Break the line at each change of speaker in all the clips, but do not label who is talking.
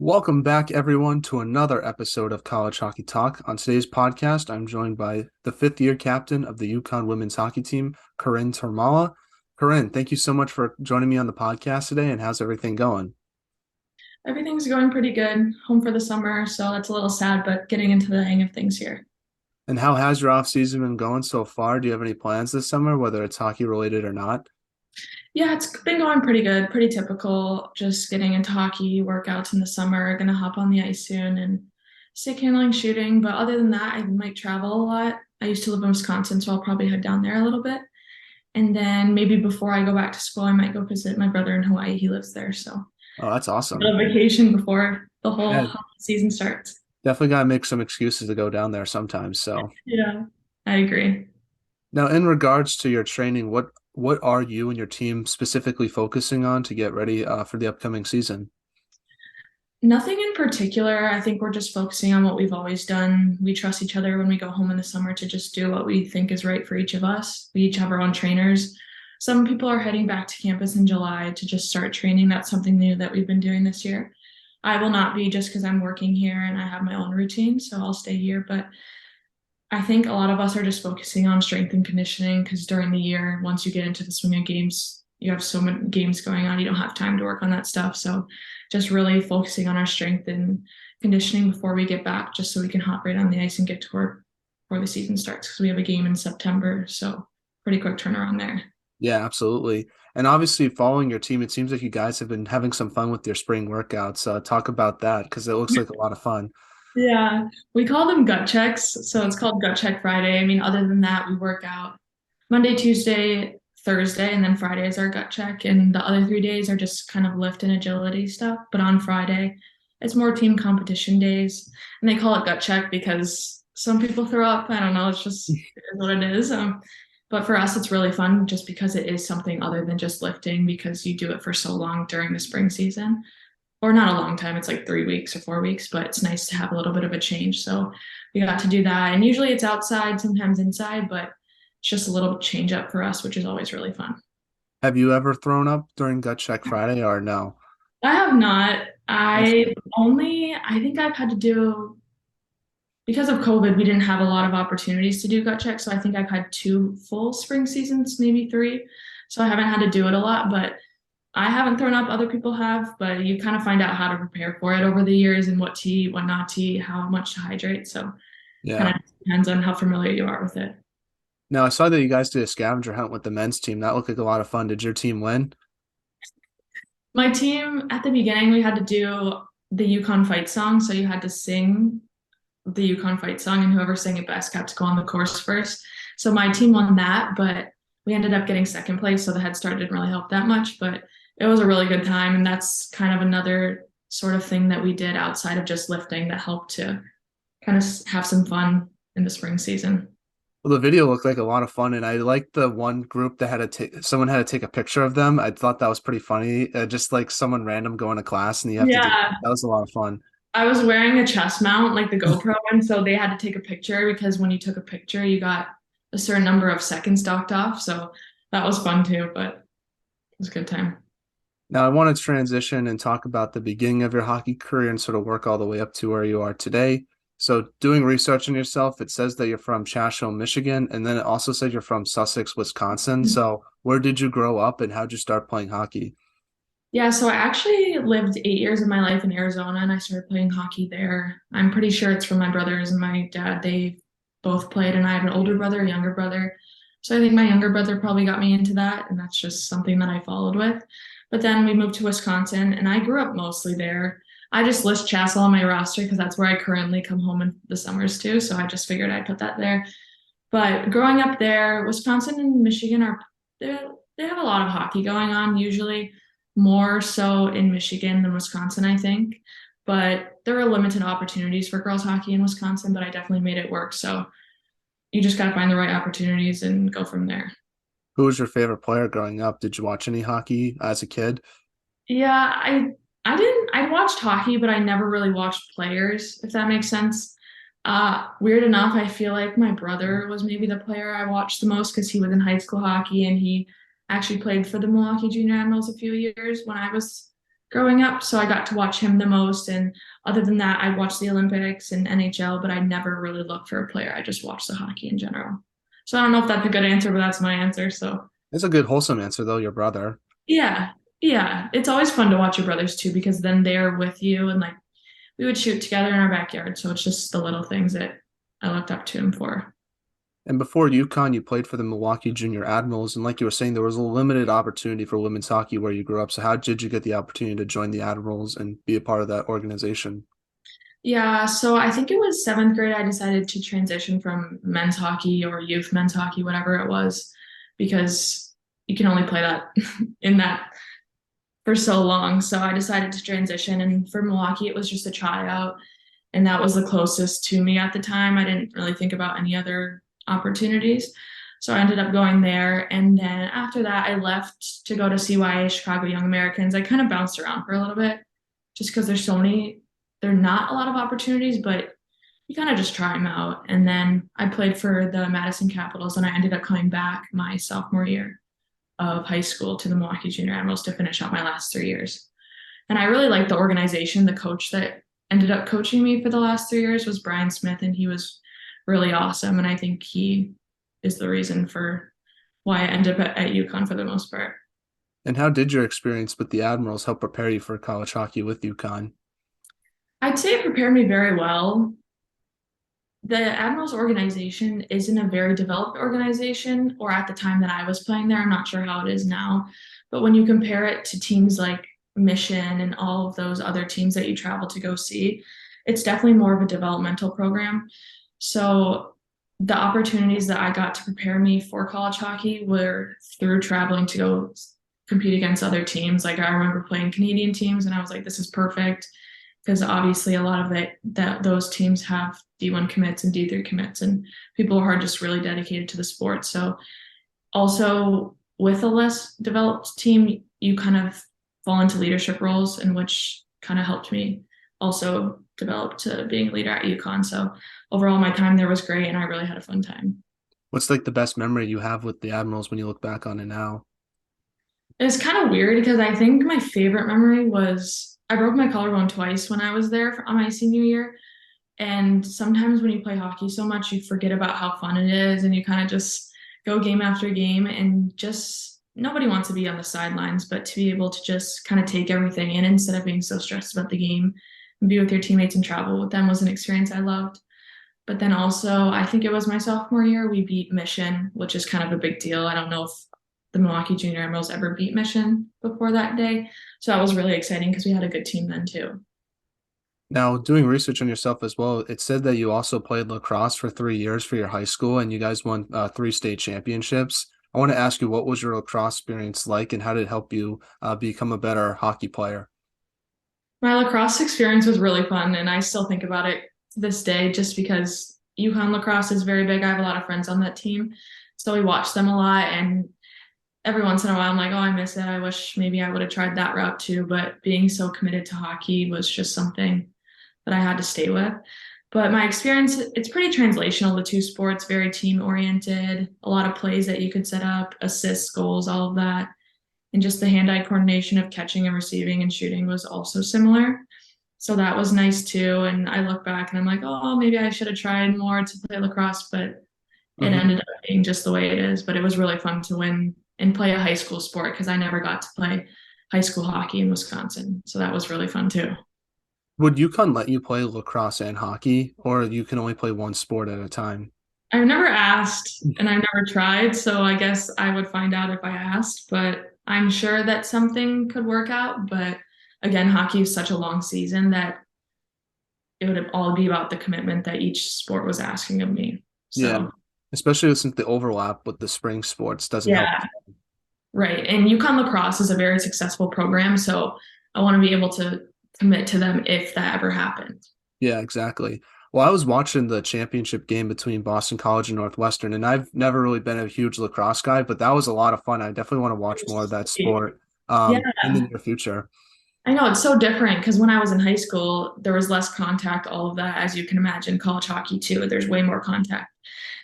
Welcome back, everyone, to another episode of College Hockey Talk. On today's podcast, I'm joined by the fifth-year captain of the UConn women's hockey team, Coryn Tormala. Coryn, thank you so much for joining me on the podcast today, and how's everything going?
Everything's going pretty good. Home for the summer, so that's a little sad, but getting into the hang of things here.
And how has your off season been going so far? Do you have any plans this summer, whether it's hockey related or not?
Yeah, it's been going pretty good, pretty typical. Just getting into hockey, workouts in the summer, gonna hop on the ice soon and stick handling shooting. But other than that, I might travel a lot. I used to live in Wisconsin, so I'll probably head down there a little bit. And then maybe before I go back to school, I might go visit my brother in Hawaii. He lives there, so
Oh, that's
a
awesome.
little vacation before the whole
Yeah,
hockey season starts.
definitely got to make some excuses to go down there sometimes.
Yeah, I agree.
Now, in regards to your training, what are you and your team specifically focusing on to get ready for the upcoming season?
Nothing in particular. I think we're just focusing on what we've always done. We trust each other when we go home in the summer to just do what we think is right for each of us. We each have our own trainers. Some people are heading back to campus in July to just start training. That's something new that we've been doing this year. I will not be just because I'm working here and I have my own routine, so I'll stay here. But I think a lot of us are just focusing on strength and conditioning because during the year, once you get into the swing of games, you have so many games going on, you don't have time to work on that stuff. So just really focusing on our strength and conditioning before we get back, just so we can hop right on the ice and get to work before the season starts because we have a game in September. So pretty quick turnaround there.
Yeah, absolutely. And obviously, following your team, it seems like you guys have been having some fun with your spring workouts. Talk about that because it looks like a lot of fun.
Yeah, we call them gut checks. So it's called Gut Check Friday. I mean, other than that, we work out Monday, Tuesday, Thursday, and then Friday is our gut check. And the other 3 days are just kind of lift and agility stuff. But on Friday, it's more team competition days. And they call it gut check because some people throw up. I don't know, it's just it is what it is. But for us, it's really fun just because it is something other than just lifting because you do it for so long during the spring season or not a long time. It's like 3 weeks or 4 weeks, but it's nice to have a little bit of a change. So we got to do that. And usually it's outside, sometimes inside, but it's just a little change up for us, which is always really fun.
Have you ever thrown up during Gut Check Friday or no?
I have not.
That's
I think I've had to do, because of COVID, we didn't have a lot of opportunities to do gut checks. So I think I've had two full spring seasons, maybe three. So I haven't had to do it a lot, but I haven't thrown up, other people have, but you kind of find out how to prepare for it over the years and what to eat, what not to eat, how much to hydrate. So kind
yeah.
of depends on how familiar you are with it.
Now I saw that you guys did a scavenger hunt with the men's team. That looked like a lot of fun. Did your team win?
My team at the beginning, we had to do the Yukon fight song. So you had to sing the Yukon fight song, and whoever sang it best got to go on the course first. So my team won that, but we ended up getting second place. So the head start didn't really help that much, but it was a really good time. And that's kind of another sort of thing that we did outside of just lifting that helped to kind of have some fun in the spring season.
Well, the video looked like a lot of fun, and I liked the one group that had to take someone had to take a picture of them. I thought that was pretty funny. Just like someone random going to class, and you have to do that.
Yeah,
That was a lot of fun.
I was wearing a chest mount, like the GoPro, and so they had to take a picture because when you took a picture, you got a certain number of seconds docked off. So that was fun too, but it was a good time.
Now, I want to transition and talk about the beginning of your hockey career and sort of work all the way up to where you are today. So, doing research on yourself, it says that you're from Chashoe, Michigan, and then it also said you're from Sussex, Wisconsin. So, where did you grow up and how did you start playing hockey?
Yeah, so I actually lived 8 years of my life in Arizona and I started playing hockey there. I'm pretty sure it's from my brothers and my dad. They both played, and I have an older brother, a younger brother. So I think my younger brother probably got me into that, and that's just something that I followed with. But then we moved to Wisconsin, and I grew up mostly there. I just list Chassell on my roster because that's where I currently come home in the summers too. So I just figured I'd put that there. But growing up there, Wisconsin and Michigan are they they have a lot of hockey going on usually, more so in Michigan than Wisconsin, I think. But there are limited opportunities for girls hockey in Wisconsin, but I definitely made it work. So you just got to find the right opportunities and go from there.
Who was your favorite player growing up? Did you watch any hockey as a kid?
Yeah, I didn't I watched hockey, but I never really watched players, if that makes sense. Weird enough, I feel like my brother was maybe the player I watched the most because he was in high school hockey and he actually played for the Milwaukee Junior Admirals a few years when I was growing up. So I got to watch him the most. And other than that, I watched the Olympics and NHL, but I never really looked for a player. I just watched the hockey in general. So I don't know if that's a good answer, but that's my answer. So
It's a good wholesome answer though, your brother.
yeah, yeah. It's always fun to watch your brothers too, because then they're with you and like we would shoot together in our backyard. So it's just the little things that I looked up to him for.
And before UConn, you played for the Milwaukee Junior Admirals, and like you were saying, there was a limited opportunity for women's hockey where you grew up. So how did you get the opportunity to join the Admirals and be a part of that organization?
Yeah, so I think it was seventh grade. I decided to transition from men's hockey or youth men's hockey, whatever it was, because you can only play that in that for so long. So I decided to transition. And for Milwaukee, it was just a tryout. And that was the closest to me at the time. I didn't really think about any other opportunities. So I ended up going there. And then after that, I left to go to CYA, Chicago Young Americans. I kind of bounced around for a little bit just because there are not a lot of opportunities, but you kind of just try them out. And then I played for the Madison Capitals and I ended up coming back my sophomore year of high school to the Milwaukee Junior Admirals to finish out my last 3 years. And I really liked the organization. The coach that ended up coaching me for the last 3 years was Brian Smith, and he was really awesome. And I think he is the reason for why I ended up at UConn for the most part.
And how did your experience with the Admirals help prepare you for college hockey with UConn?
I'd say it prepared me very well. The Admirals organization isn't a very developed organization, or at the time that I was playing there, I'm not sure how it is now. But when you compare it to teams like Mission and all of those other teams that you travel to go see, it's definitely more of a developmental program. So the opportunities that I got to prepare me for college hockey were through traveling to go compete against other teams. Like I remember playing Canadian teams and I was like, this is perfect because obviously a lot of those teams have D1 commits and D3 commits, and people are just really dedicated to the sport. So also with a less developed team, you kind of fall into leadership roles, in which kind of helped me also develop to being a leader at UConn. So overall, my time there was great, and I really had a fun time.
What's like the best memory you have with the Admirals when you look back on it now?
It's kind of weird because I think my favorite memory was I broke my collarbone twice when I was there on my senior year. And sometimes when you play hockey so much, you forget about how fun it is and you kind of just go game after game and just nobody wants to be on the sidelines, but to be able to just kind of take everything in instead of being so stressed about the game and be with your teammates and travel with them was an experience I loved. But then also, I think it was my sophomore year, we beat Mission, which is kind of a big deal. I don't know if the Milwaukee Junior Admirals ever beat Mission before that day. So that was really exciting because we had a good team then too.
Now, doing research on yourself as well, it said that you also played lacrosse for 3 years for your high school and you guys won three state championships. I want to ask you, what was your lacrosse experience like and how did it help you become a better hockey player?
My lacrosse experience was really fun, and I still think about it to this day just because UConn lacrosse is very big. I have a lot of friends on that team, so we watch them a lot. And every once in a while, I'm like, oh, I miss it. I wish maybe I would have tried that route too. But being so committed to hockey was just something that I had to stay with. But my experience, it's pretty translational, the two sports, very team oriented, a lot of plays that you could set up, assists, goals, all of that. And just the hand-eye coordination of catching and receiving and shooting was also similar. So that was nice too. And I look back and I'm like, oh, maybe I should have tried more to play lacrosse, but it
Mhm.
ended up being just the way it is. But it was really fun to win and play a high school sport because I never got to play high school hockey in Wisconsin. So that was really fun too.
Would UConn let you play lacrosse and hockey, or you can only play one sport at a time?
I've never asked and I've never tried. So I guess I would find out if I asked, but I'm sure that something could work out. But again, hockey is such a long season that it would all be about the commitment that each sport was asking of me.
Yeah,
So
especially since the overlap with the spring sports doesn't help.
yeah, right. And UConn lacrosse is a very successful program. So I want to be able to commit to them if that ever happened.
Yeah, exactly. Well, I was watching the championship game between Boston College and Northwestern, and I've never really been a huge lacrosse guy, but that was a lot of fun. I definitely want to watch more of that sport
Yeah,
in the near future.
I know it's so different because when I was in high school, there was less contact, all of that, as you can imagine. College hockey, too, there's way more contact.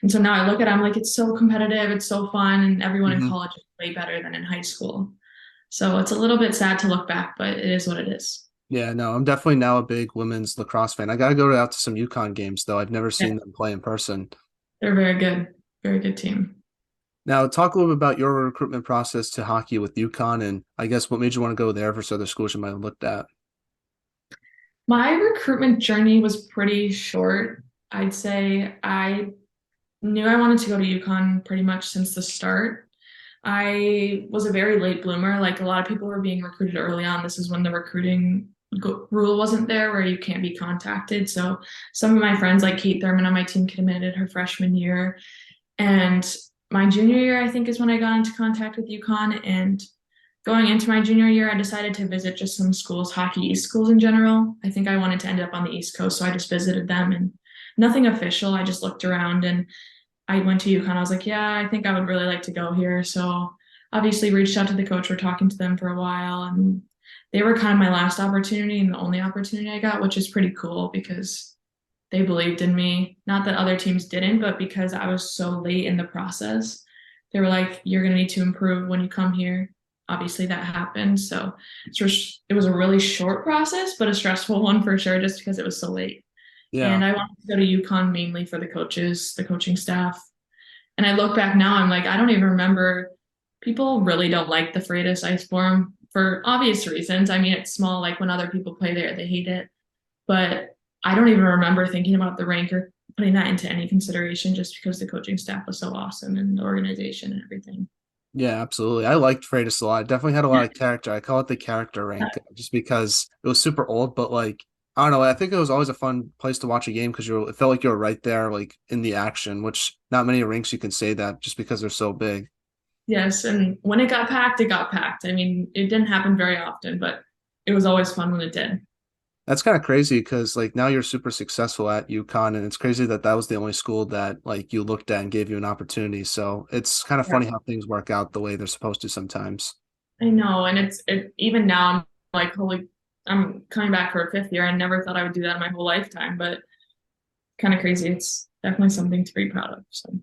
And so now I look at it, I'm like, it's so competitive, it's so fun, and everyone in
Hmm.
college is way better than in high school. So it's a little bit sad to look back, but it is what it is.
Yeah, no, I'm definitely now a big women's lacrosse fan. I got to go out to some UConn games though. I've never
Yeah,
seen them play in person.
they're very good team.
Now, talk a little bit about your recruitment process to hockey with UConn, and I guess what made you want to go there versus other schools you might have looked at.
My recruitment journey was pretty short. I'd say I knew I wanted to go to UConn pretty much since the start. I was a very late bloomer. Like a lot of people were being recruited early on. This is when the recruiting rule wasn't there where you can't be contacted. So some of my friends, like Kate Thurman on my team, committed her freshman year. And my junior year, I think, is when I got into contact with UConn. And going into my junior year, I decided to visit just some schools, Hockey East schools in general. I think I wanted to end up on the East Coast, so I just visited them and nothing official. I just looked around and I went to UConn. I was like, yeah, I think I would really like to go here. So obviously reached out to the coach. We're talking to them for a while, and they were kind of my last opportunity and the only opportunity I got, which is pretty cool because they believed in me. Not that other teams didn't, but because I was so late in the process, they were like, you're going to need to improve when you come here. Obviously, that happened. So it was a really short process, but a stressful one for sure, just because it was so late.
Yeah.
And I wanted to go to UConn mainly for the coaches, the coaching staff. And I look back now, I'm like, I don't even remember. People really don't like the Freitas Ice Forum for obvious reasons. I mean, it's small, like when other people play there, they hate it. But I don't even remember thinking about the rank or putting that into any consideration just because the coaching staff was so awesome and the organization and everything.
Yeah, absolutely. I liked Freitas a lot. It definitely had a lot of character. I call it the character rank just because it was super old, but like I don't know. I think it was always a fun place to watch a game because it felt like you were right there, like in the action, which not many rinks you can say that just because they're so big.
Yes, and when it got packed, it got packed. I mean, it didn't happen very often, but it was always fun when it did.
That's kind of crazy because like now you're super successful at UConn, and it's crazy that that was the only school that like you looked at and gave you an opportunity. So it's kind of
Yeah.
funny how things work out the way they're supposed to sometimes.
I know, and even now I'm like, holy, I'm coming back for a fifth year. I never thought I would do that in my whole lifetime, but kind of crazy. It's definitely something to be proud of. So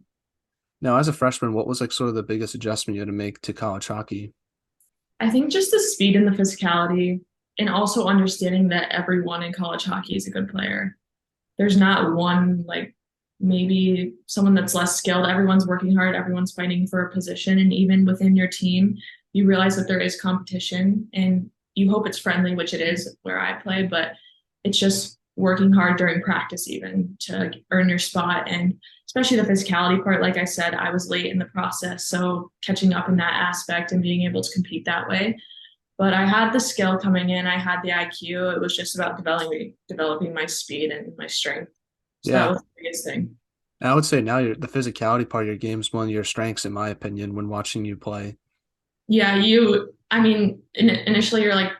Now, as a freshman, what was like sort of the biggest adjustment you had to make to college hockey?
I think just the speed and the physicality, and also understanding that everyone in college hockey is a good player. There's not one like maybe someone that's less skilled. Everyone's working hard, everyone's fighting for a position, and even within your team, you realize that there is competition, and you hope it's friendly, which it is where I play, but it's just working hard during practice even to earn your spot, and especially the physicality part. Like I said, I was late in the process, so catching up in that aspect and being able to compete that way. But I had the skill coming in, I had the IQ. It was just about developing my speed and my strength. So that
Yeah,
was the biggest thing.
I would say now the physicality part of your game is one of your strengths, in my opinion, when watching you play.
Yeah, I mean, initially you're like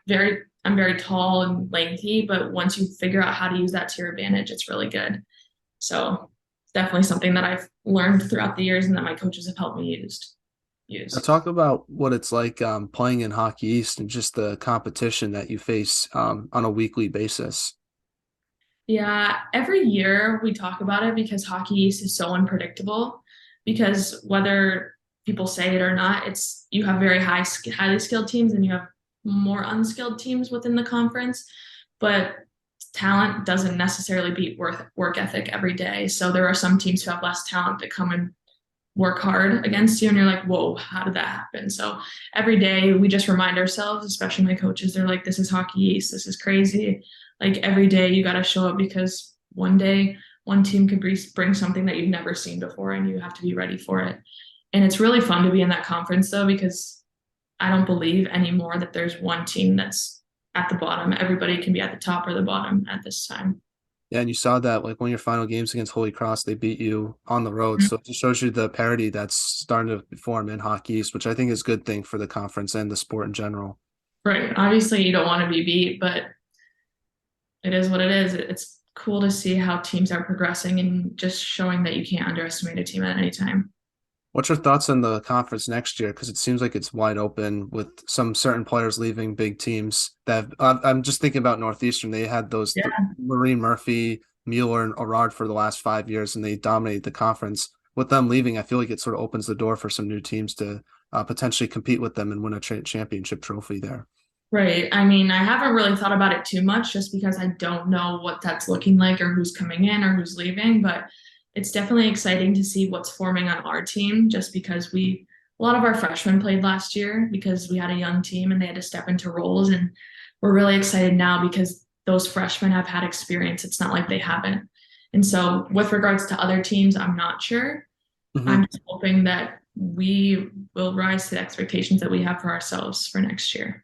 I'm very tall and lengthy, but once you figure out how to use that to your advantage, it's really good. So it's definitely something that I've learned throughout the years and that my coaches have helped me
Now,
use.
talk about what it's like playing in Hockey East and just the competition that you face on a weekly basis.
Yeah, every year we talk about it because Hockey East is so unpredictable. Because whether people say it or not, it's you have very highly skilled teams and you have more unskilled teams within the conference. But talent doesn't necessarily beat work ethic every day. So there are some teams who have less talent that come and work hard against you, and you're like, whoa, how did that happen? So every day we just remind ourselves, especially my coaches, they're like, this is Hockey East, this is crazy. Like every day you got to show up because one day one team could bring something that you've never seen before and you have to be ready for it. And it's really fun to be in that conference though, because I don't believe anymore that there's one team that's at the bottom. Everybody can be at the top or the bottom at this time.
Yeah, and you saw that like one of your final games against Holy Cross, they beat you on the road. So it just shows you the parity that's starting to form in Hockey East, which I think is a good thing for the conference and the sport in general.
Right. Obviously you don't want to be beat, but it is what it is. It's cool to see how teams are progressing and just showing that you can't underestimate a team at any time.
What's your thoughts on the conference next year? Because it seems like it's wide open with some certain players leaving big teams. That I'm just thinking about Northeastern. They had those
Yeah.
Maureen Murphy, Mueller, and Arard for the last 5 years, and they dominated the conference. With them leaving, I feel like it sort of opens the door for some new teams to potentially compete with them and win a championship trophy there.
Right. I mean, I haven't really thought about it too much just because I don't know what that's looking like or who's coming in or who's leaving, but it's definitely exciting to see what's forming on our team just because a lot of our freshmen played last year because we had a young team and they had to step into roles. And we're really excited now because those freshmen have had experience. It's not like they haven't. And so, with regards to other teams, I'm not sure. I'm
Hmm.
just hoping that we will rise to the expectations that we have for ourselves for next year.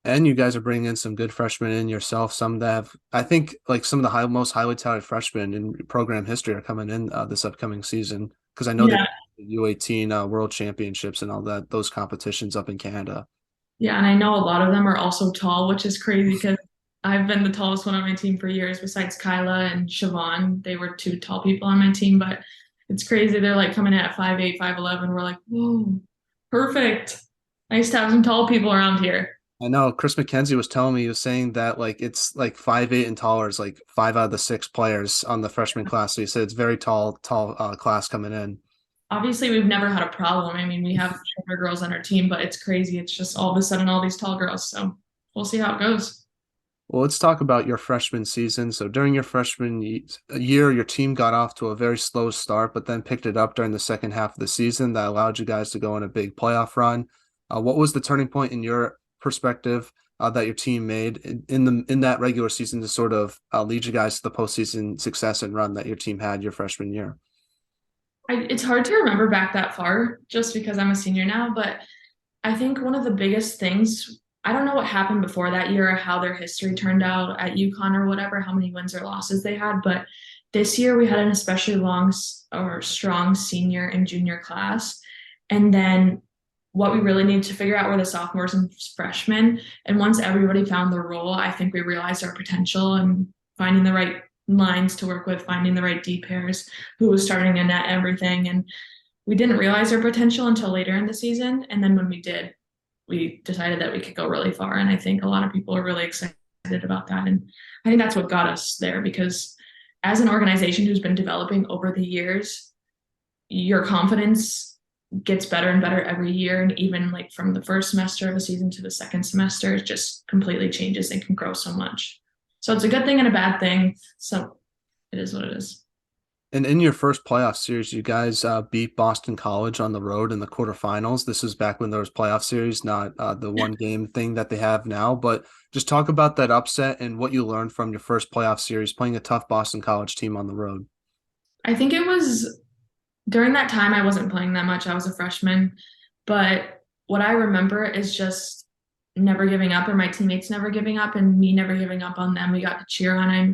And you guys are bringing in some good freshmen in yourself. Some that have, I think, like some of the most highly touted freshmen in program history are coming in this upcoming season because I know they
Yeah.
U18 World Championships and all that those competitions up in Canada.
Yeah, and I know a lot of them are also tall, which is crazy because I've been the tallest one on my team for years, besides Kyla and Siobhan. They were two tall people on my team, but it's crazy. They're like coming in at 5'8", 5'11". We're like, whoa, perfect. Nice to have some tall people around here.
I know Chris McKenzie was telling me, he was saying that like it's like 5'8" and taller is like 5 out of the 6 players on the freshman class. So he said it's very tall class coming in.
Obviously, we've never had a problem. I mean, we have shorter girls on our team, but it's crazy. It's just all of a sudden all these tall girls. So we'll see how it goes.
Well, let's talk about your freshman season. So during your freshman year, your team got off to a very slow start, but then picked it up during the second half of the season that allowed you guys to go on a big playoff run. What was the turning point in your perspective that your team made in that regular season to sort of lead you guys to the postseason success and run that your team had your freshman year?
It's hard to remember back that far just because I'm a senior now, but I think one of the biggest things, I don't know what happened before that year or how their history turned out at UConn or whatever, how many wins or losses they had, but this year we had an especially or strong senior and junior class. And then what we really needed to figure out were the sophomores and freshmen. And once everybody found their role, I think we realized our potential and finding the right lines to work with, finding the right D pairs, who was starting to net everything. And we didn't realize our potential until later in the season. And then when we did, we decided that we could go really far. And I think a lot of people are really excited about that. And I think that's what got us there because as an organization who's been developing over the years, your confidence gets better and better every year. And even like from the first semester of a season to the second semester, it just completely changes and can grow so much. So it's a good thing and a bad thing. So it is what it is.
And in your first playoff series, you guys beat Boston College on the road in the quarterfinals. This was back when there was playoff series, not the one game thing that they have now. But just talk about that upset and what you learned from your first playoff series playing a tough Boston College team on the road.
I think it was during that time I wasn't playing that much. I was a freshman, but what I remember is just never giving up or my teammates never giving up and me never giving up on them. We got to cheer on. I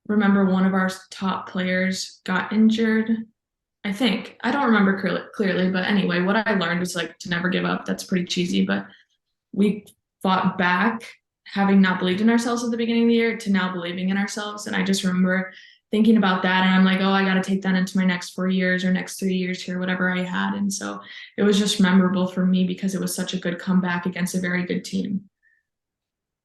remember one of our top players got injured. I think. I don't remember clearly, but anyway, what I learned was like to never give up. That's pretty cheesy, but we fought back, having not believed in ourselves at the beginning of the year to now believing in ourselves. And I just remember thinking about that and I'm like, oh, I got to take that into my next 4 years or next 3 years here, whatever I had. And so it was just memorable for me because it was such a good comeback against a very good team.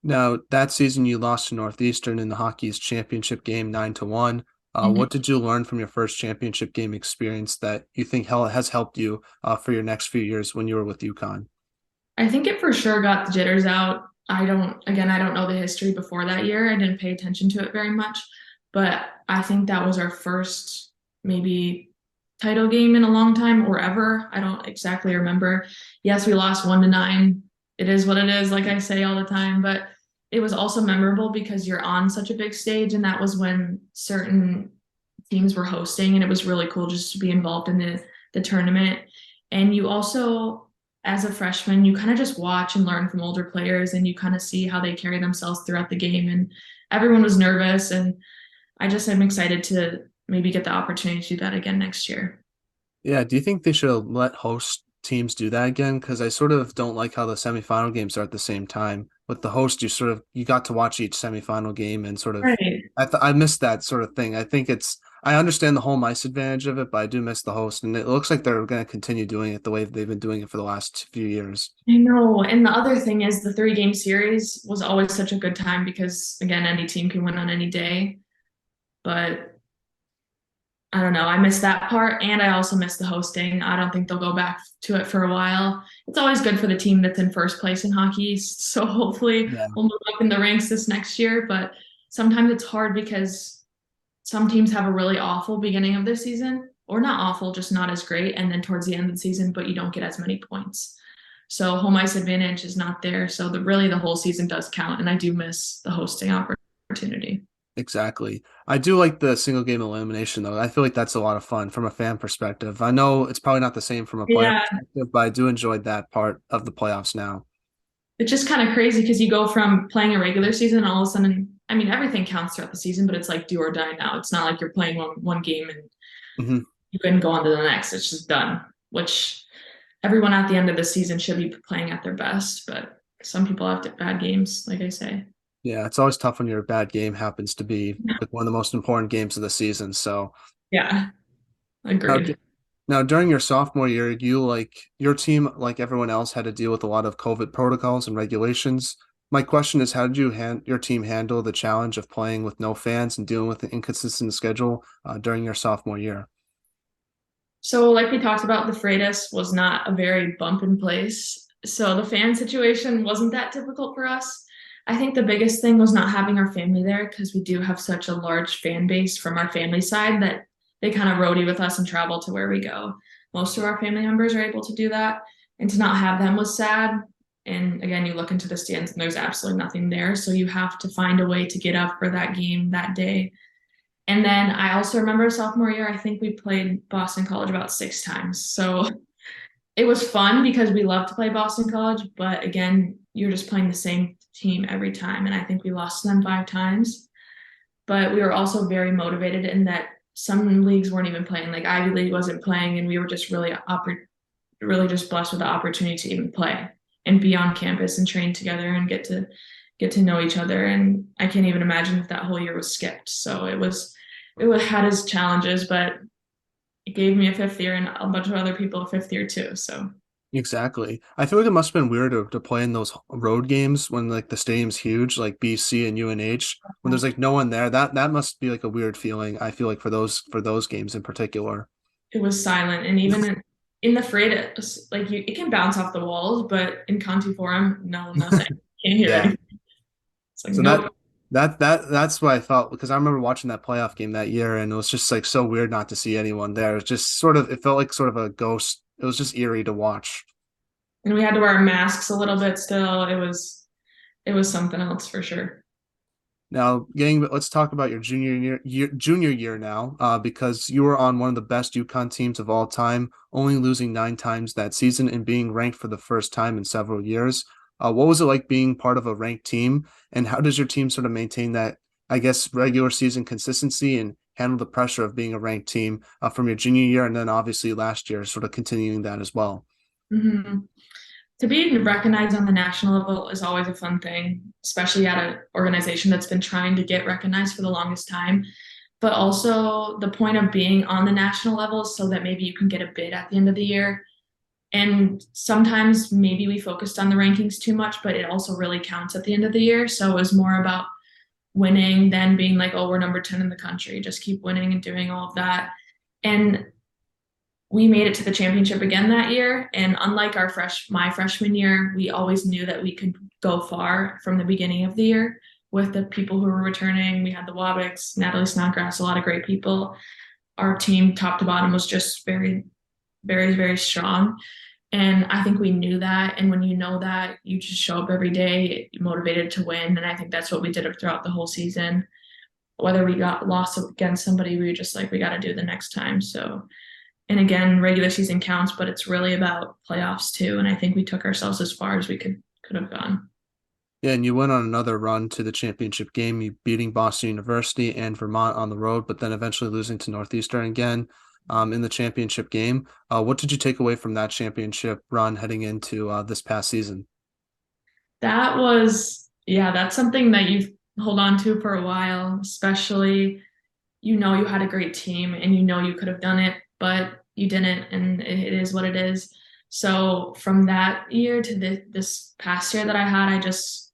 Now, that season you lost to Northeastern in the Hockey's championship game 9-1.
Mhm.
What did you learn from your first championship game experience that you think has helped you for your next few years when you were with UConn?
I think it for sure got the jitters out. I don't know the history before that year. I didn't pay attention to it very much, but I think that was our first maybe title game in a long time or ever. I don't exactly remember. Yes, we lost 1-9. It is what it is, like I say all the time, but it was also memorable because you're on such a big stage, and that was when certain teams were hosting, and it was really cool just to be involved in the tournament. And you also as a freshman, you kind of just watch and learn from older players and you kind of see how they carry themselves throughout the game. And everyone was nervous. And I just am excited to maybe get the opportunity to do that again next year.
Yeah, do you think they should let host teams do that again? Because I sort of don't like how the semifinal games are at the same time. With the host, you got to watch each semifinal game and sort of
Right.
I miss that sort of thing. I understand the home ice advantage of it, but I do miss the host, and it looks like they're going to continue doing it the way they've been doing it for the last few years.
I know. And the other thing is the 3 game series was always such a good time because, again, any team can win on any day. But I don't know. I miss that part, and I also miss the hosting. I don't think they'll go back to it for a while. It's always good for the team that's in first place in hockey. So hopefully
Yeah,
we'll move up in the ranks this next year. But sometimes it's hard because some teams have a really awful beginning of their season, or not awful, just not as great. And then towards the end of the season, but you don't get as many points. So home ice advantage is not there. So really the whole season does count. And I do miss the hosting opportunity.
exactly. I do like the single game elimination though. I feel like that's a lot of fun from a fan perspective. I know it's probably not the same from a player
Yeah,
perspective, but I do enjoy that part of the playoffs now.
it's just kind of crazy because you go from playing a regular season and all of a sudden, I mean, everything counts throughout the season, but it's like do or die now. It's not like you're playing one game and
Hmm.
you can go on to the next. It's just done, which everyone at the end of the season should be playing at their best, but some people have bad games, like I say.
Yeah, it's always tough when your bad game happens to be like one of the most important games of the season. So
Yeah,
now,
agreed.
now during your sophomore year, you like your team, like everyone else, had to deal with a lot of COVID protocols and regulations. My question is, how did your team handle the challenge of playing with no fans and dealing with the inconsistent schedule during your sophomore year?
So, like we talked about, the Freitas was not a very bump in place. So, the fan situation wasn't that difficult for us. I think the biggest thing was not having our family there because we do have such a large fan base from our family side that they kind of roadie with us and travel to where we go. Most of our family members are able to do that. And to not have them was sad. And again, you look into the stands and there's absolutely nothing there. So, you have to find a way to get up for that game that day. And then I also remember sophomore year, I think we played Boston College about 6 times. So it was fun because we love to play Boston College, but again, you're just playing the same team every time. And I think we lost to them 5 times. But we were also very motivated in that some leagues weren't even playing. Like Ivy League wasn't playing, and we were just really just blessed with the opportunity to even play and be on campus and train together and get to know each other. And I can't even imagine if that whole year was skipped. So it had its challenges, but it gave me a fifth year and a bunch of other people a fifth year too. So
Exactly. I feel like it must have been weird to play in those road games when like the stadium's huge, like BC and UNH, when there's like no one there. That must be like a weird feeling. I feel like for those games in particular.
it was silent. And even in the freight, like it can bounce off the walls, but in Conti Forum, no, nothing. Can't hear
Yeah.
anything. It's like,
So
nope.
that's what I felt because I remember watching that playoff game that year and it was just like so weird not to see anyone there. It's just sort of it felt like sort of a ghost. It was just eerie to watch.
And we had to wear masks a little bit still. It was something else for sure.
Now, let's talk about your junior year now, because you were on one of the best UConn teams of all time, only losing 9 times that season and being ranked for the first time in several years. What was it like being part of a ranked team, and how does your team sort of maintain that, I guess, regular season consistency and handle the pressure of being a ranked team from your junior year and then obviously last year, sort of continuing that as well?
Hmm. To be recognized on the national level is always a fun thing, especially at an organization that's been trying to get recognized for the longest time. But also, the point of being on the national level is so that maybe you can get a bid at the end of the year. And sometimes maybe we focused on the rankings too much, but it also really counts at the end of the year. So it was more about winning than being like, oh, we're number 10 in the country. Just keep winning and doing all of that. And we made it to the championship again that year. And unlike my freshman year, we always knew that we could go far from the beginning of the year with the people who were returning. We had the Wabicks, Natalie Snodgrass, a lot of great people. Our team, top to bottom, was just very, very, very strong. And I think we knew that. And when you know that, you just show up every day motivated to win. And I think that's what we did throughout the whole season. Whether we got lost against somebody, we were just like, we got to do the next time. So and again, regular season counts, but it's really about playoffs too. And I think we took ourselves as far as we could have gone.
Yeah, and you went on another run to the championship game, you beating Boston University and Vermont on the road, but then eventually losing to Northeastern again in the championship game. What did you take away from that championship run heading into this past season?
That was, yeah, that's something that you hold on to for a while, especially you had a great team and you could have done it, but you didn't, and it is what it is. So from that year to this past year that I had,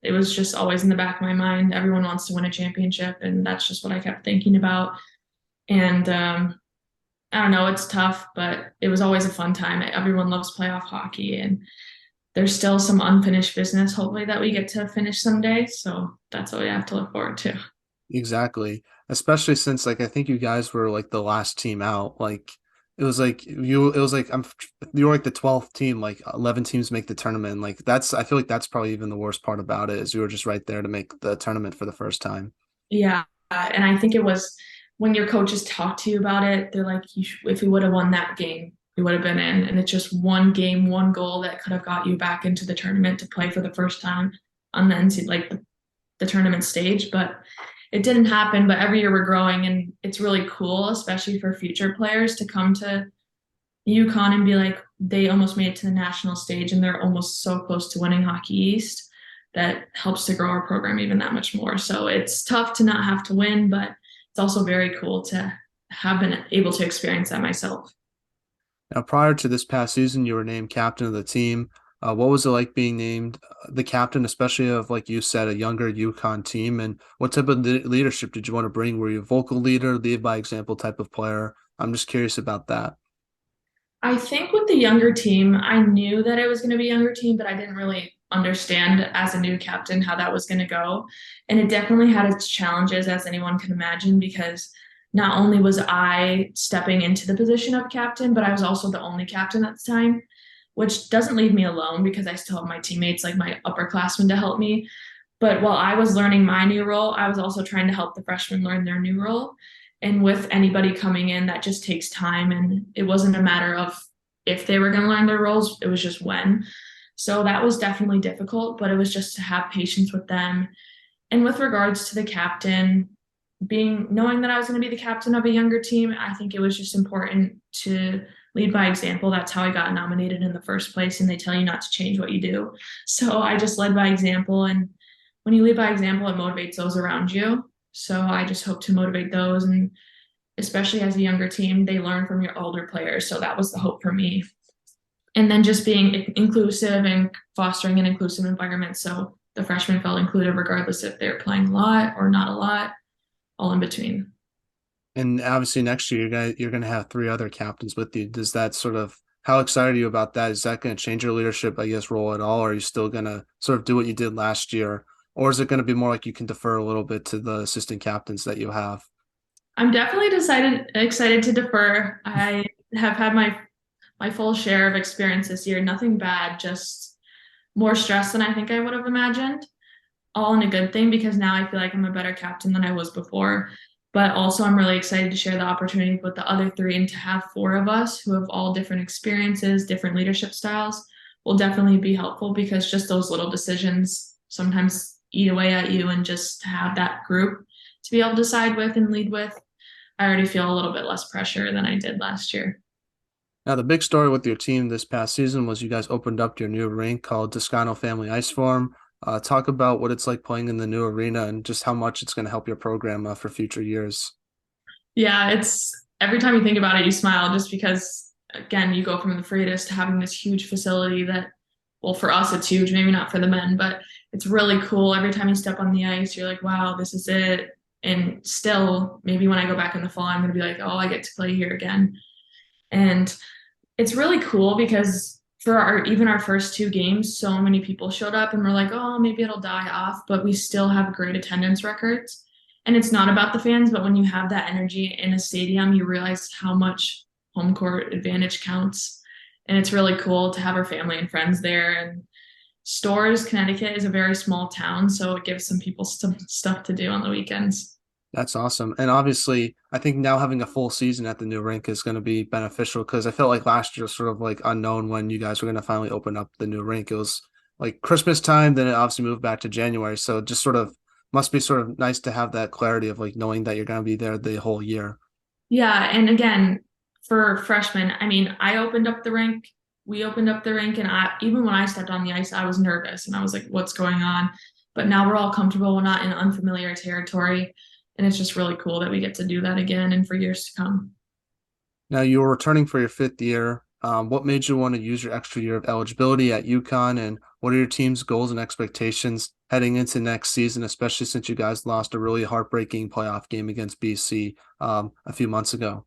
it was just always in the back of my mind. Everyone wants to win a championship, and that's just what I kept thinking about. And I don't know, it's tough, but it was always a fun time. Everyone loves playoff hockey, and there's still some unfinished business, hopefully, that we get to finish someday. So that's what we have to look forward to.
Exactly. Especially since like I think you guys were like the last team out. Like it was like you were like the 12th team, like 11 teams make the tournament. Like that's I feel like that's probably even the worst part about it is you were just right there to make the tournament for the first time.
Yeah. And I think it was when your coaches talk to you about it, they're like, if we would have won that game, we would have been in. And it's just one game, one goal that could have got you back into the tournament to play for the first time on the NC, like the tournament stage. But it didn't happen. But every year we're growing, and it's really cool, especially for future players to come to UConn and be like, they almost made it to the national stage and they're almost so close to winning Hockey East. That helps to grow our program even that much more. So it's tough to not have to win, but it's also very cool to have been able to experience that myself.
Now, prior to this past season, you were named captain of the team. What was it like being named the captain, especially of, like you said, a younger UConn team? And what type of leadership did you want to bring? Were you a vocal leader, lead by example type of player? I'm just curious about that.
I think with the younger team, I knew that it was going to be a younger team, but I didn't really understand as a new captain how that was going to go. And it definitely had its challenges, as anyone can imagine, because not only was I stepping into the position of captain, but I was also the only captain at the time, which doesn't leave me alone because I still have my teammates, like my upperclassmen, to help me. But while I was learning my new role, I was also trying to help the freshmen learn their new role. And with anybody coming in, that just takes time. And it wasn't a matter of if they were going to learn their roles, it was just when. So that was definitely difficult, but it was just to have patience with them. And with regards to the captain, knowing that I was going to be the captain of a younger team, I think it was just important to lead by example. That's how I got nominated in the first place. And they tell you not to change what you do. So I just led by example. And when you lead by example, it motivates those around you. So I just hope to motivate those. And especially as a younger team, they learn from your older players. So that was the hope for me. And then just being inclusive and fostering an inclusive environment. So the freshmen felt included regardless if they're playing a lot or not a lot, all in between.
And obviously next year you're gonna have three other captains with you. Does that sort of how excited are you about that? Is that going to change your leadership, I guess, role at all? Or are you still gonna sort of do what you did last year? Or is it going to be more like you can defer a little bit to the assistant captains that you have?
I'm definitely excited to defer. I have had my full share of experience this year. Nothing bad, just more stress than I think I would have imagined. All in a good thing because now I feel like I'm a better captain than I was before. But also, I'm really excited to share the opportunity with the other three and to have four of us who have all different experiences, different leadership styles will definitely be helpful because just those little decisions sometimes eat away at you. And just to have that group to be able to side with and lead with, I already feel a little bit less pressure than I did last year.
Now, the big story with your team this past season was you guys opened up your new rink called Toscano Family Ice Forum. Talk about what it's like playing in the new arena and just how much it's going to help your program for future years.
Yeah, it's every time you think about it, you smile just because, again, you go from the Freitas to having this huge facility that, well, for us, it's huge, maybe not for the men, but it's really cool. Every time you step on the ice, you're like, wow, this is it. And still, maybe when I go back in the fall, I'm going to be like, oh, I get to play here again. And it's really cool because for even our first two games, so many people showed up and we're like, oh, maybe it'll die off, but we still have great attendance records. And it's not about the fans, but when you have that energy in a stadium, you realize how much home court advantage counts. And it's really cool to have our family and friends there. And Storrs, Connecticut is a very small town, so it gives some people some stuff to do on the weekends.
That's awesome. And obviously, I think now having a full season at the new rink is going to be beneficial because I felt like last year was sort of like unknown when you guys were going to finally open up the new rink. It was like Christmas time, then it obviously moved back to January. So it just sort of must be sort of nice to have that clarity of like knowing that you're going to be there the whole year.
Yeah, and again, for freshmen, I mean, I opened up the rink, we opened up the rink, and I even when I stepped on the ice, I was nervous and I was like, what's going on? But now we're all comfortable, we're not in unfamiliar territory, and it's just really cool that we get to do that again and for years to come.
Now you were returning for your fifth year. What made you want to use your extra year of eligibility at UConn, and what are your team's goals and expectations heading into next season, especially since you guys lost a really heartbreaking playoff game against BC a few months ago?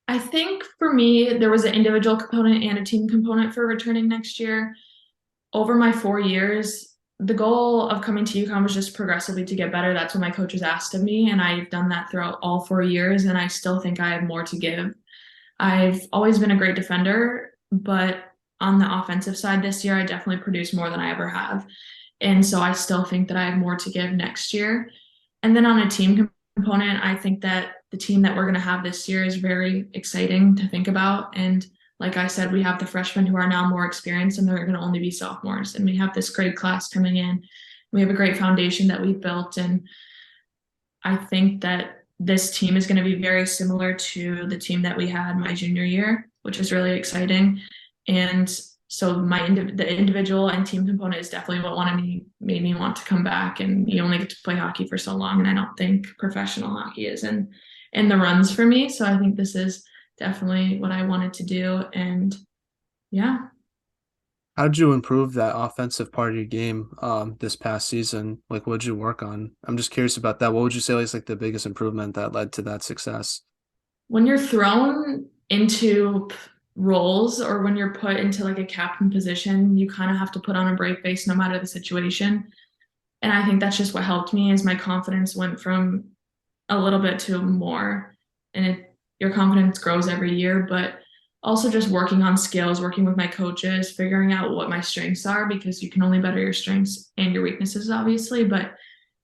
I think for me, there was an individual component and a team component for returning next year. Over my 4 years, the goal of coming to UConn was just progressively to get better. That's what my coaches asked of me, and I've done that throughout all 4 years, and I still think I have more to give. I've always been a great defender, but on the offensive side this year, I definitely produced more than I ever have. And so I still think that I have more to give next year. And then on a team component, I think that the team that we're going to have this year is very exciting to think about. And like I said, we have the freshmen who are now more experienced and they're going to only be sophomores. And we have this great class coming in. We have a great foundation that we've built. And I think that this team is going to be very similar to the team that we had my junior year, which is really exciting. And so the individual and team component is definitely what made me want to come back. And you only get to play hockey for so long, and I don't think professional hockey is in the runs for me. So I think this is definitely what I wanted to do. And yeah.
How did you improve that offensive part of your game this past season? Like, what did you work on? I'm just curious about that. What would you say is like the biggest improvement that led to that success?
When you're thrown into roles or when you're put into like a captain position, you kind of have to put on a brave face no matter the situation. And I think that's just what helped me is my confidence went from a little bit to more. And your confidence grows every year, but also just working on skills, working with my coaches, figuring out what my strengths are because you can only better your strengths and your weaknesses, obviously, but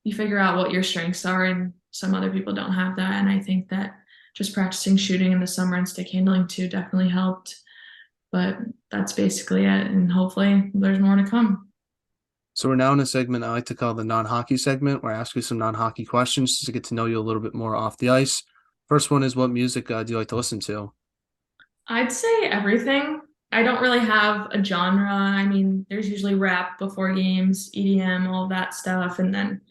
you figure out what your strengths are, and some other people don't have that. And I think that just practicing shooting in the summer and stick handling too definitely helped. But that's basically it. And hopefully there's more to come.
So we're now in a segment I like to call the non-hockey segment, where I ask you some non-hockey questions just to get to know you a little bit more off the ice. First one is, what music do you like to listen to?
I'd say everything. I don't really have a genre. I mean, there's usually rap before games, EDM, all that stuff, and then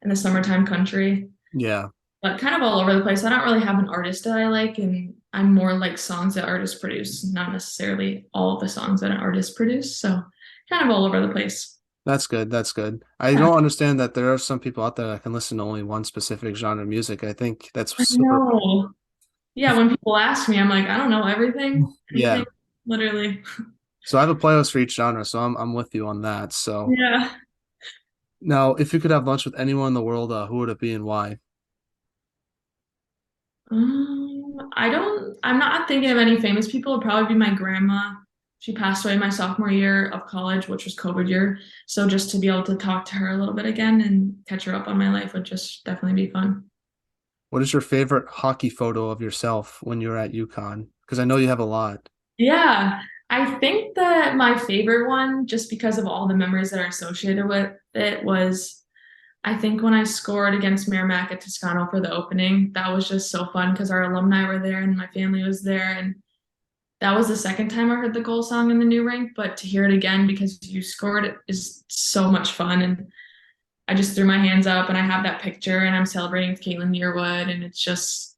in the summertime country,
Yeah.
but kind of all over the place. I don't really have an artist that I like, and I'm more like songs that artists produce, not necessarily all of the songs that an artist produce. So kind of all over the place.
That's good. That's good. I
Yeah,
don't understand that there are some people out there that can listen to only one specific genre of music. I think that's
I
super.
know. Yeah, when people ask me, I'm like, I don't know everything,
Yeah.
anything, literally.
So I have a playlist for each genre, so I'm with you on that. So
Yeah.
now, if you could have lunch with anyone in the world, who would it be and why?
I'm not thinking of any famous people. It'd probably be my grandma. She passed away my sophomore year of college, which was COVID year. So just to be able to talk to her a little bit again and catch her up on my life would just definitely be fun.
What is your favorite hockey photo of yourself when you were at UConn? Because I know you have a lot.
Yeah, I think that my favorite one, just because of all the memories that are associated with it, was I think when I scored against Merrimack at Toscano for the opening. That was just so fun because our alumni were there and my family was there. And that was the second time I heard the goal song in the new rink, but to hear it again because you scored it is so much fun. And I just threw my hands up and I have that picture and I'm celebrating with Caitlin Yearwood. And it's just,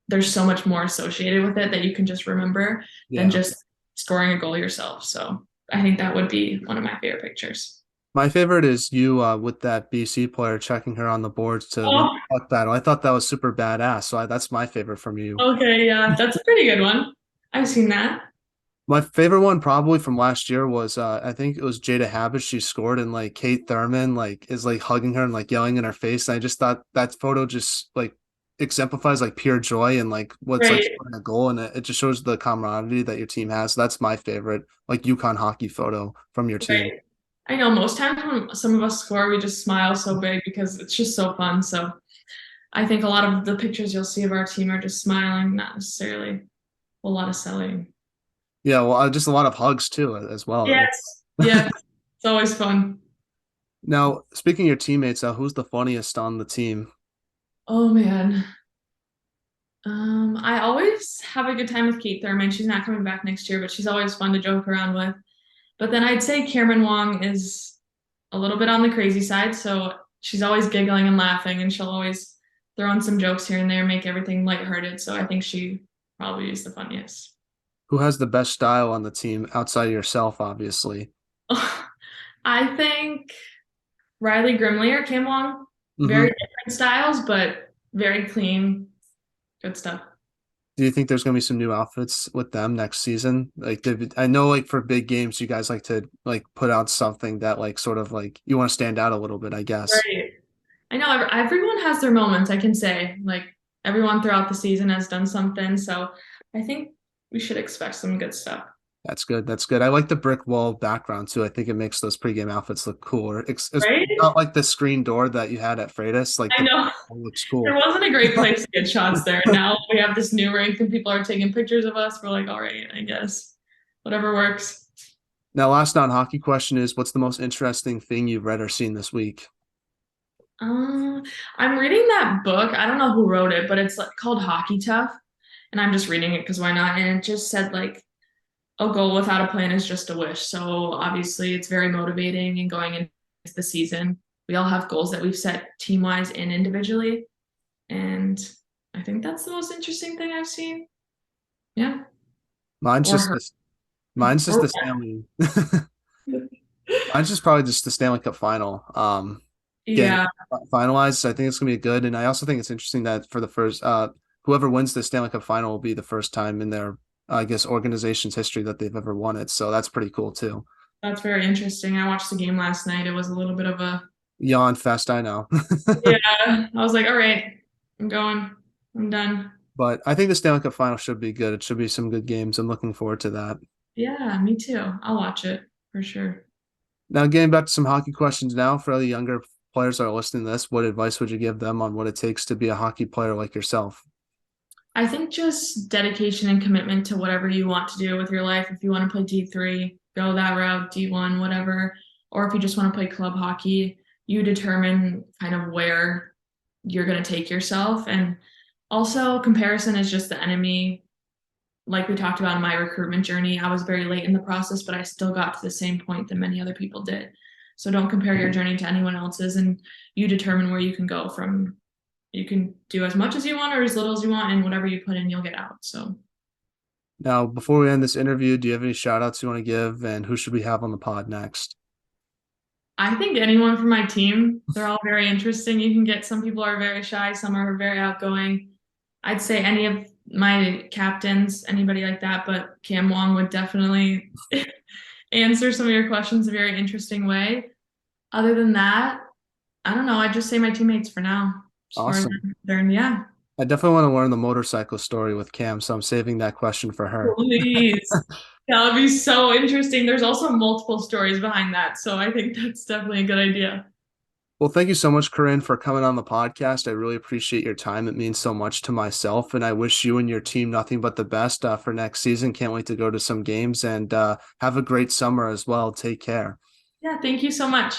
there's so much more associated with it that you can just remember than
Yeah.
just scoring a goal yourself. So I think that would be one of my favorite pictures.
My favorite is you with that BC player checking her on the boards to win
Oh,
the puck battle. I thought that was super badass. So that's my favorite from you.
okay. Yeah, that's a pretty good one. I've seen that.
My favorite one probably from last year was I think it was Jada Habit. She scored and like Kate Thurman like is like hugging her and like yelling in her face. And I just thought that photo just like exemplifies like pure joy and like what's like
Right.
scoring a goal, and it just shows the camaraderie that your team has. So that's my favorite like UConn hockey photo from your team.
Right. I know most times when some of us score, we just smile so big because it's just so fun. So I think a lot of the pictures you'll see of our team are just smiling, not necessarily a lot of selling.
Yeah, well, just a lot of hugs too as well.
Yes. Yes. It's always fun.
Now, speaking of your teammates, who's the funniest on the team?
Oh man. I always have a good time with Kate Thurman. She's not coming back next year, but she's always fun to joke around with. But then I'd say Cameron Wong is a little bit on the crazy side, so she's always giggling and laughing, and she'll always throw in some jokes here and there, make everything lighthearted. So I think she probably is the funniest.
Who has the best style on the team outside of yourself, obviously?
I think Riley Grimley or Kim Wong, very
Hmm.
different styles, but very clean, good stuff.
Do you think there's going to be some new outfits with them next season? Like, I know, like for big games, you guys like to like put out something that like sort of like you want to stand out a little bit, I guess.
Right. I know everyone has their moments, I can say. Like everyone throughout the season has done something, so I think we should expect some good stuff.
That's good. That's good. I like the brick wall background too. I think it makes those pregame outfits look cooler. It's
Right?
not like the screen door that you had at Freitas. Like
I
the
know.
wall looks
It
cool.
wasn't a great place to get shots there. Now we have this new rink and people are taking pictures of us. We're like, all right, I guess. Whatever works.
Now, last non-hockey question is, what's the most interesting thing you've read or seen this week?
Uh, I'm reading that book. I don't know who wrote it, but it's like called Hockey Tough. And I'm just reading it because why not? And it just said like a goal without a plan is just a wish. So obviously it's very motivating and going into the season. We all have goals that we've set team wise and individually. And I think that's the most interesting thing I've seen. Yeah.
Mine's
Or
just
her.
this. Mine's just
Or
the Stanley. Mine's just probably just the Stanley Cup final. Getting
yeah,
finalized. I think it's gonna be good, and I also think it's interesting that for the first, whoever wins the Stanley Cup final will be the first time in their, I guess, organization's history that they've ever won it. So that's pretty cool too.
that's very interesting. I watched the game last night. It was a little bit of a
Yawn fest, I know.
yeah. I was like, all right, I'm going. I'm done.
But I think the Stanley Cup final should be good. It should be some good games. I'm looking forward to that.
Yeah, me too. I'll watch it for sure.
Now, getting back to some hockey questions now for the younger players that are listening to this, what advice would you give them on what it takes to be a hockey player like yourself?
I think just dedication and commitment to whatever you want to do with your life. If you want to play D3, go that route, D1, whatever. Or if you just want to play club hockey, you determine kind of where you're going to take yourself. And also, comparison is just the enemy. Like we talked about in my recruitment journey, I was very late in the process, but I still got to the same point that many other people did. So don't compare your journey to anyone else's, and you determine where you can go from. You can do as much as you want or as little as you want, and whatever you put in, you'll get out. So
Now, before we end this interview, do you have any shout outs you want to give, and who should we have on the pod next?
I think anyone from my team, they're all very interesting. You can get some people are very shy, some are very outgoing. I'd say any of my captains, anybody like that, but Cam Wong would definitely answer some of your questions a very interesting way. Other than that, I don't know. I'd just say my teammates for now, as far as
Awesome.
I'm concerned. Yeah.
I definitely want to learn the motorcycle story with Cam, so I'm saving that question for her.
Please. That would be so interesting. There's also multiple stories behind that. So I think that's definitely a good idea.
Well, thank you so much, Coryn, for coming on the podcast. I really appreciate your time. It means so much to myself, and I wish you and your team nothing but the best for next season. Can't wait to go to some games and have a great summer as well. Take care.
Yeah. Thank you so much.